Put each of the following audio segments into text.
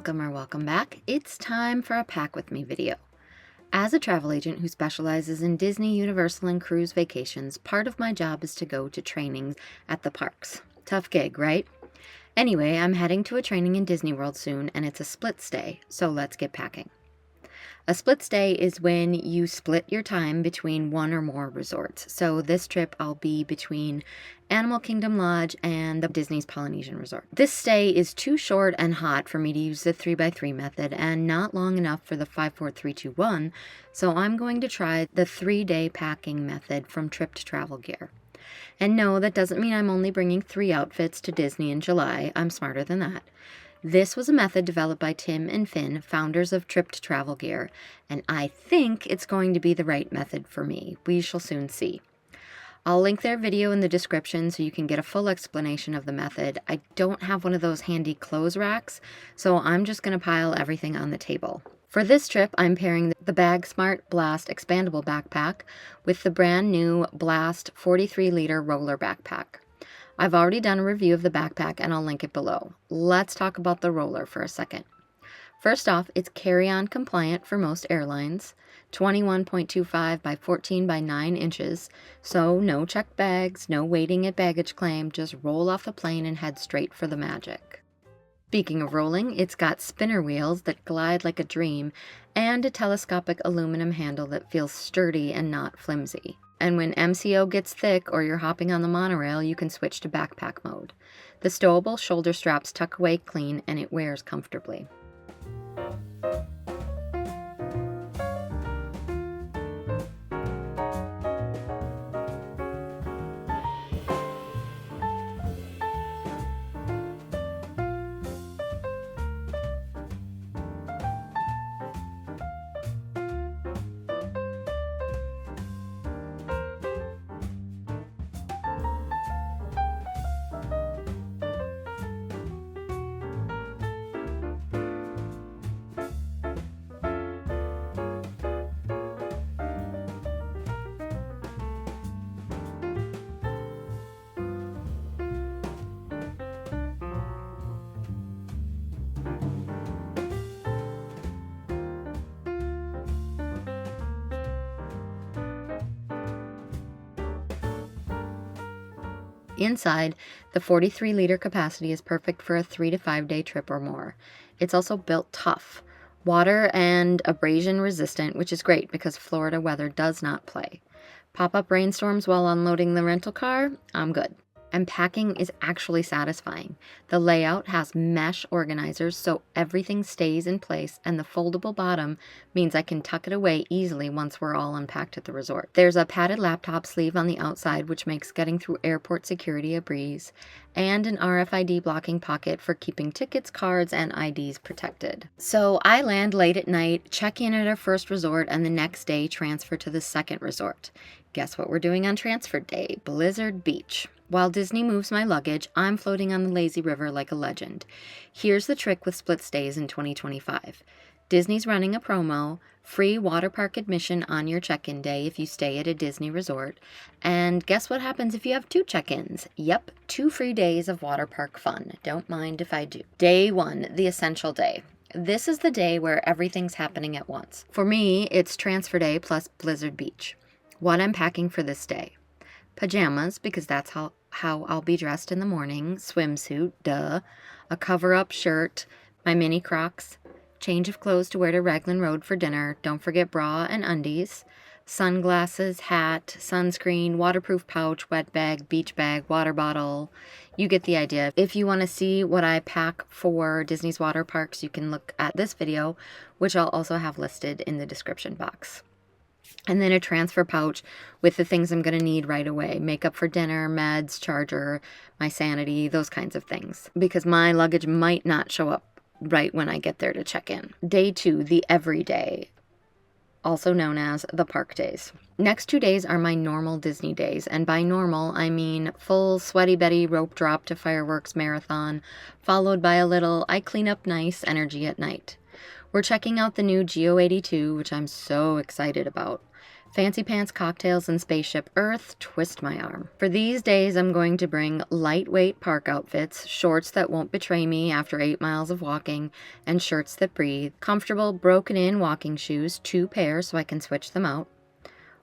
Welcome or welcome back. It's time for a Pack With Me video. As a travel agent who specializes in Disney, Universal, and cruise vacations, part of my job is to go to trainings at the parks. Tough gig, right? Anyway, I'm heading to a training in Disney World soon, and it's a split stay, so let's get packing. A split stay is when you split your time between one or more resorts. So this trip I'll be between Animal Kingdom Lodge and the Disney's Polynesian Resort. This stay is too short and hot for me to use the 3x3 method and not long enough for the 5-4-3-2-1, so I'm going to try the 3-day packing method from Trip to Travel Gear. And no, that doesn't mean I'm only bringing 3 outfits to Disney in July. I'm smarter than that. This was a method developed by Tim and Finn, founders of Trip to Travel Gear, and I think it's going to be the right method for me. We shall soon see. I'll link their video in the description so you can get a full explanation of the method. I don't have one of those handy clothes racks, so I'm just going to pile everything on the table. For this trip, I'm pairing the Bagsmart Blast expandable backpack with the brand new Blast 43-liter roller backpack. I've already done a review of the backpack and I'll link it below. Let's talk about the roller for a second. First off, it's carry-on compliant for most airlines, 21.25 by 14 by 9 inches, so no checked bags, no waiting at baggage claim, just roll off the plane and head straight for the magic. Speaking of rolling, it's got spinner wheels that glide like a dream and a telescopic aluminum handle that feels sturdy and not flimsy. And when MCO gets thick or you're hopping on the monorail, you can switch to backpack mode. The stowable shoulder straps tuck away clean and it wears comfortably. Inside, the 43-liter capacity is perfect for a 3 to 5 day trip or more. It's also built tough, water and abrasion resistant, which is great because Florida weather does not play. Pop-up rainstorms while unloading the rental car? I'm good. And packing is actually satisfying. The layout has mesh organizers so everything stays in place, and the foldable bottom means I can tuck it away easily once we're all unpacked at the resort. There's a padded laptop sleeve on the outside which makes getting through airport security a breeze, and an RFID blocking pocket for keeping tickets, cards, and IDs protected. So I land late at night, check in at our first resort, and the next day transfer to the second resort. Guess what we're doing on transfer day? Blizzard Beach. While Disney moves my luggage, I'm floating on the lazy river like a legend. Here's the trick with split stays in 2025. Disney's running a promo, free water park admission on your check-in day if you stay at a Disney resort. And guess what happens if you have 2 check-ins? Yep, 2 free days of water park fun. Don't mind if I do. Day 1, the essential day. This is the day where everything's happening at once. For me, it's transfer day plus Blizzard Beach. What I'm packing for this day. Pajamas, because that's how I'll be dressed in the morning. Swimsuit, duh. A cover-up shirt. My mini Crocs. Change of clothes to wear to Raglan Road for dinner. Don't forget bra and undies. Sunglasses, hat, sunscreen, waterproof pouch, wet bag, beach bag, water bottle. You get the idea. If you want to see what I pack for Disney's water parks, you can look at this video, which I'll also have listed in the description box. And then a transfer pouch with the things I'm going to need right away. Makeup for dinner, meds, charger, my sanity, those kinds of things. Because my luggage might not show up right when I get there to check in. Day 2, the everyday, also known as the park days. Next 2 days are my normal Disney days. And by normal, I mean full sweaty Betty rope drop to fireworks marathon, followed by a little I clean up nice energy at night. We're checking out the new Geo 82, which I'm so excited about. Fancy Pants Cocktails and Spaceship Earth, twist my arm. For these days, I'm going to bring lightweight park outfits, shorts that won't betray me after 8 miles of walking, and shirts that breathe, comfortable broken-in walking shoes, 2 pairs so I can switch them out,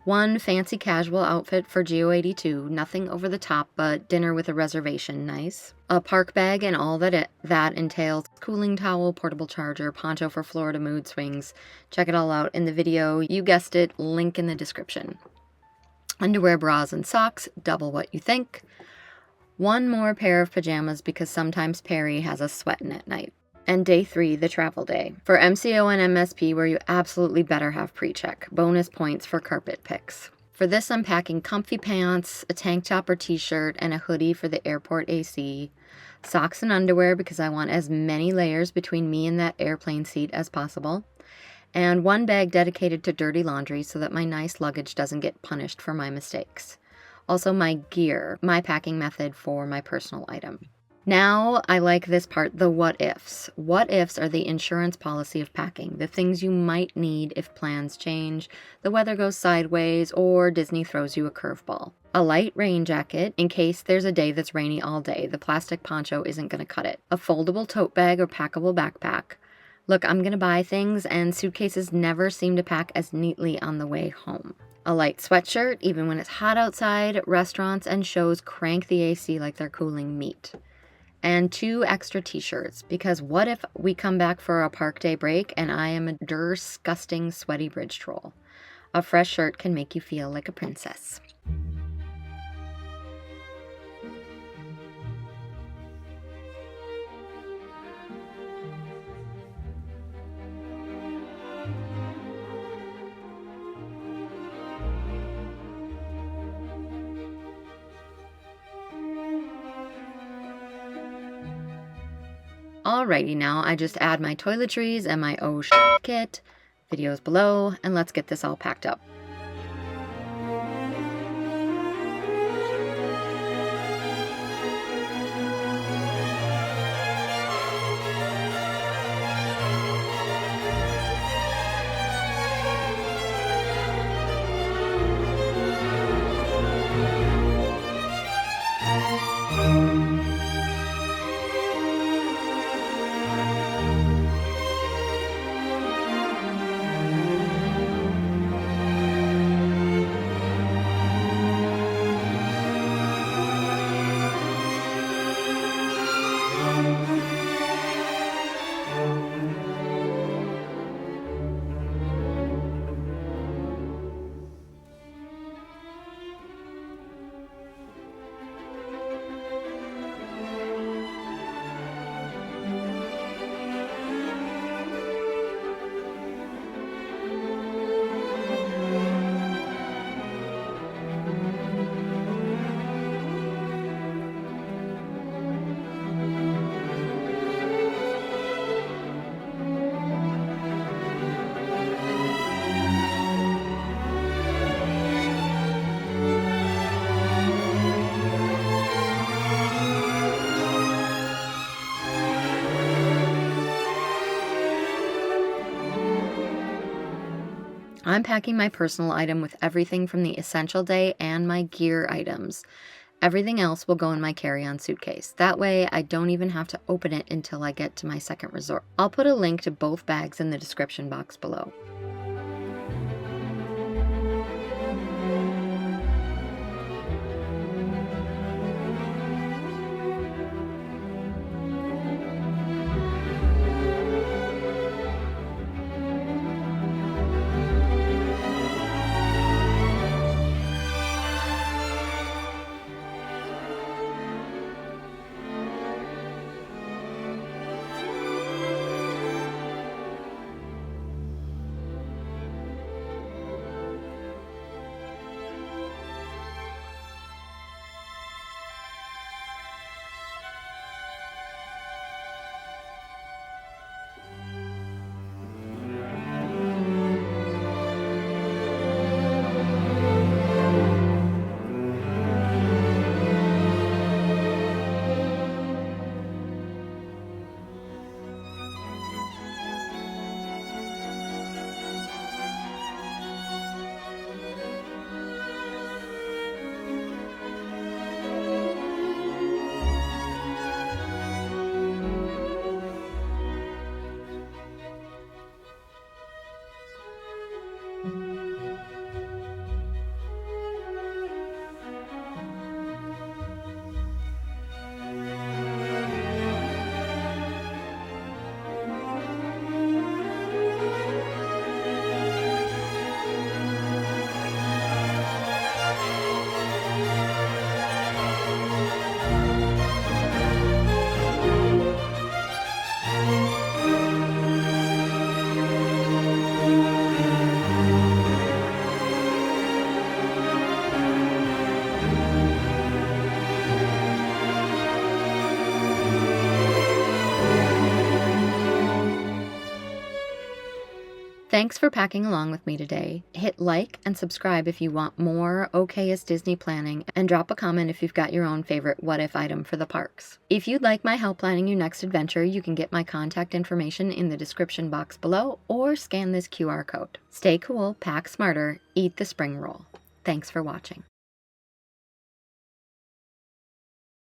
1 fancy casual outfit for GO82, nothing over the top, but dinner with a reservation, nice. A park bag and all that entails, cooling towel, portable charger, poncho for Florida mood swings. Check it all out in the video. You guessed it, link in the description. Underwear, bras, and socks, double what you think. 1 more pair of pajamas because sometimes Perry has us sweating at night. And day 3, the travel day. For MCO and MSP, where you absolutely better have pre-check. Bonus points for carpet picks. For this, I'm packing comfy pants, a tank top or t-shirt, and a hoodie for the airport AC. Socks and underwear because I want as many layers between me and that airplane seat as possible. And 1 bag dedicated to dirty laundry so that my nice luggage doesn't get punished for my mistakes. Also my gear, my packing method for my personal item. Now, I like this part, the what ifs. What ifs are the insurance policy of packing, the things you might need if plans change, the weather goes sideways, or Disney throws you a curveball. A light rain jacket, in case there's a day that's rainy all day. The plastic poncho isn't going to cut it. A foldable tote bag or packable backpack. Look, I'm going to buy things, and suitcases never seem to pack as neatly on the way home. A light sweatshirt, even when it's hot outside. Restaurants and shows crank the AC like they're cooling meat. And 2 extra t-shirts, because what if we come back for a park day break and I am a disgusting sweaty bridge troll? A fresh shirt can make you feel like a princess. Alrighty, now I just add my toiletries and my kit, videos below, and let's get this all packed up. I'm packing my personal item with everything from the essential day and my gear items. Everything else will go in my carry-on suitcase. That way, I don't even have to open it until I get to my second resort. I'll put a link to both bags in the description box below. Thanks for packing along with me today. Hit like and subscribe if you want more okayest Disney planning, and drop a comment if you've got your own favorite what if item for the parks. If you'd like my help planning your next adventure, you can get my contact information in the description box below or scan this QR code. Stay cool, pack smarter, eat the spring roll. Thanks for watching.